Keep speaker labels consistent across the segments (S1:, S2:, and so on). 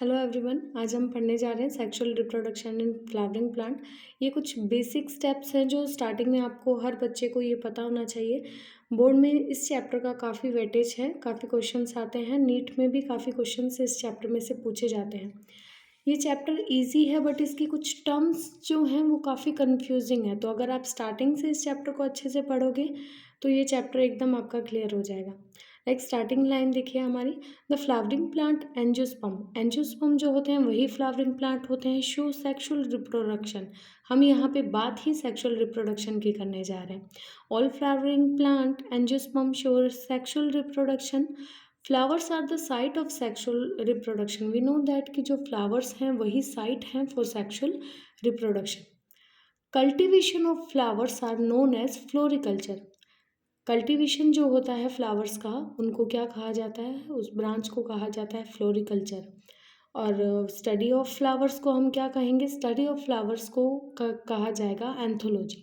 S1: Hello everyone, आज हम पढ़ने जा रहे हैं sexual reproduction in flowering plant. ये कुछ बेसिक स्टेप्स हैं जो स्टार्टिंग में आपको हर बच्चे को ये पता होना चाहिए। बोर्ड में इस चैप्टर का काफ़ी वेटेज है, काफ़ी क्वेश्चंस आते हैं, नीट में भी काफ़ी क्वेश्चंस इस चैप्टर में से पूछे जाते हैं। ये चैप्टर इजी है बट इसकी कुछ टर्म्स जो हैं वो काफ़ी कंफ्यूजिंग है, तो अगर आप स्टार्टिंग से इस चैप्टर को अच्छे से पढ़ोगे तो ये चैप्टर एकदम आपका क्लियर हो जाएगा। लाइक स्टार्टिंग लाइन देखिए हमारी, the flowering plant angiosperm. Angiosperm जो होते हैं वही फ्लावरिंग प्लांट होते हैं। शो सेक्सुअल रिप्रोडक्शन, हम यहाँ पे बात ही सेक्सुअल रिप्रोडक्शन की करने जा रहे हैं। All flowering plant angiosperm show sexual reproduction. Flowers are the site of sexual reproduction. We know that कि जो फ्लावर्स हैं वही साइट हैं for sexual reproduction. Cultivation of flowers are known as floriculture. Cultivation जो होता है फ्लावर्स का, उनको क्या कहा जाता है, उस ब्रांच को कहा जाता है फ्लोरिकल्चर। और स्टडी ऑफ फ्लावर्स को हम क्या कहेंगे, स्टडी ऑफ फ्लावर्स को कहा जाएगा anthology.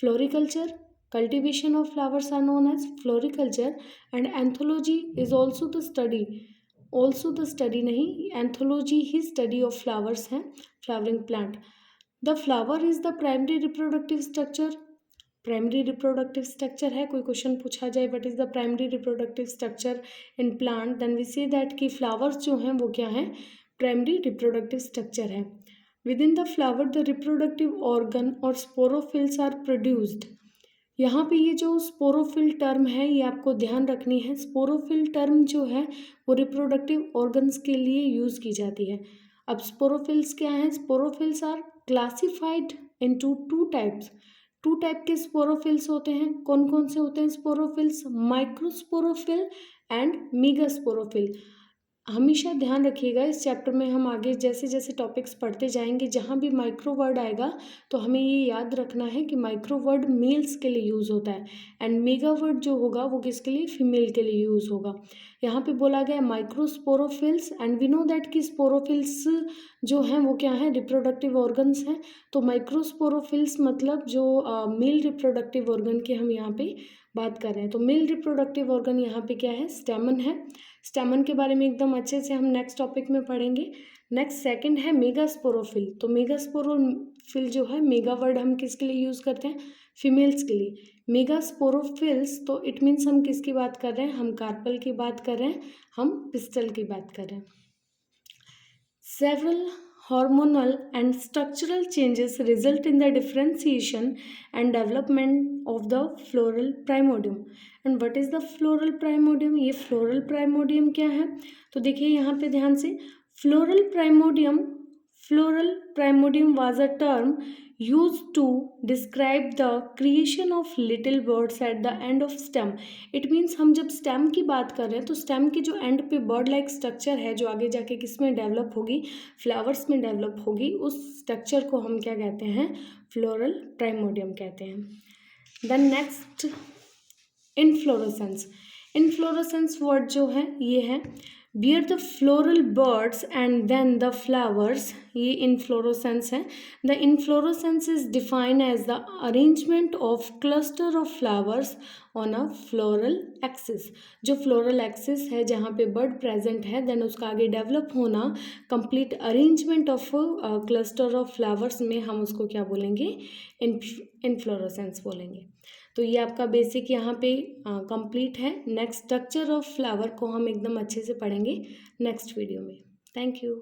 S1: Floriculture, cultivation of flowers are known as floriculture and anthology is also the study नहीं, एंथोलॉजी ही स्टडी ऑफ फ्लावर्स हैं, flowering plant. The flower is the primary reproductive structure. Primary reproductive structure है, कोई question पूछा जाए what is the primary reproductive structure in plant, then we say that कि flowers जो हैं वो क्या हैं, प्राइमरी रिप्रोडक्टिव स्ट्रक्चर है। Within the flower the reproductive organ और स्पोरोफिल्स आर प्रोड्यूस्ड। यहाँ पे ये जो स्पोरोफिल टर्म है ये आपको ध्यान रखनी है। स्पोरोफिल टर्म जो है वो रिप्रोडक्टिव ऑर्गन्स के लिए यूज़ की जाती है। अब स्पोरोफिल्स क्या हैं, sporophylls are classified into two types. Two type के स्पोरोफिल्स होते हैं, कौन कौन से होते हैं स्पोरोफिल्स, माइक्रोस्पोरोफिल एंड मीगास्पोरोफिल। हमेशा ध्यान रखिएगा, इस चैप्टर में हम आगे जैसे जैसे टॉपिक्स पढ़ते जाएंगे जहाँ भी माइक्रो वर्ड आएगा तो हमें ये याद रखना है कि माइक्रो वर्ड मेल्स के लिए यूज़ होता है एंड मेगा वर्ड जो होगा वो किसके लिए, फीमेल के लिए यूज़ होगा। यहाँ पे बोला गया microsporophylls and we know that कि स्पोरोफिल्स जो हैं वो क्या है, रिप्रोडक्टिव ऑर्गन्स हैं। तो माइक्रोस्पोरोफिल्स मतलब जो मेल रिप्रोडक्टिव ऑर्गन की हम यहाँ पे बात कर रहे हैं। तो मेल रिप्रोडक्टिव ऑर्गन यहाँ पे क्या है, स्टेमन है। स्टेमन के बारे में एकदम अच्छे से हम नेक्स्ट टॉपिक में पढ़ेंगे। नेक्स्ट सेकंड है मेगास्पोरोफिल। तो मेगास्पोरोफिल जो है, मेगा वर्ड हम किसके लिए यूज़ करते हैं, फीमेल्स के लिए। मेगास्पोरोफिल्स तो इट मीन्स हम किसकी बात कर रहे हैं, हम कार्पल की बात कर रहे हैं, हम पिस्टल की बात कर रहे हैं। Several hormonal and structural changes result in the differentiation and development of the floral primordium. And what is the floral primordium? ये floral primordium क्या है, तो देखिए यहाँ पे ध्यान से, floral primordium was a term used to describe the creation of little birds at the end of stem. It means हम जब stem की बात कर रहे हैं तो stem के जो end पे bird like structure है जो आगे जाके किस में डेवलप होगी, फ्लावर्स में डेवलप होगी, उस स्ट्रक्चर को हम क्या कहते हैं, फ्लोरल प्राइमोडियम कहते हैं। Then next inflorescence. Inflorescence word जो है ये है, bear the floral buds and then the flowers, ये इनफ्लोरेसेंस है। The inflorescence is defined as the arrangement of cluster of flowers on a floral axis. जो floral axis है जहाँ पे बर्ड प्रेजेंट है, देन उसका आगे डेवलप होना, complete arrangement of cluster of flowers में हम उसको क्या बोलेंगे, इनफ्लोरेसेंस बोलेंगे। तो ये आपका बेसिक यहाँ पे कंप्लीट है। नेक्स्ट स्ट्रक्चर ऑफ फ्लावर को हम एकदम अच्छे से पढ़ेंगे नेक्स्ट वीडियो में। Thank you.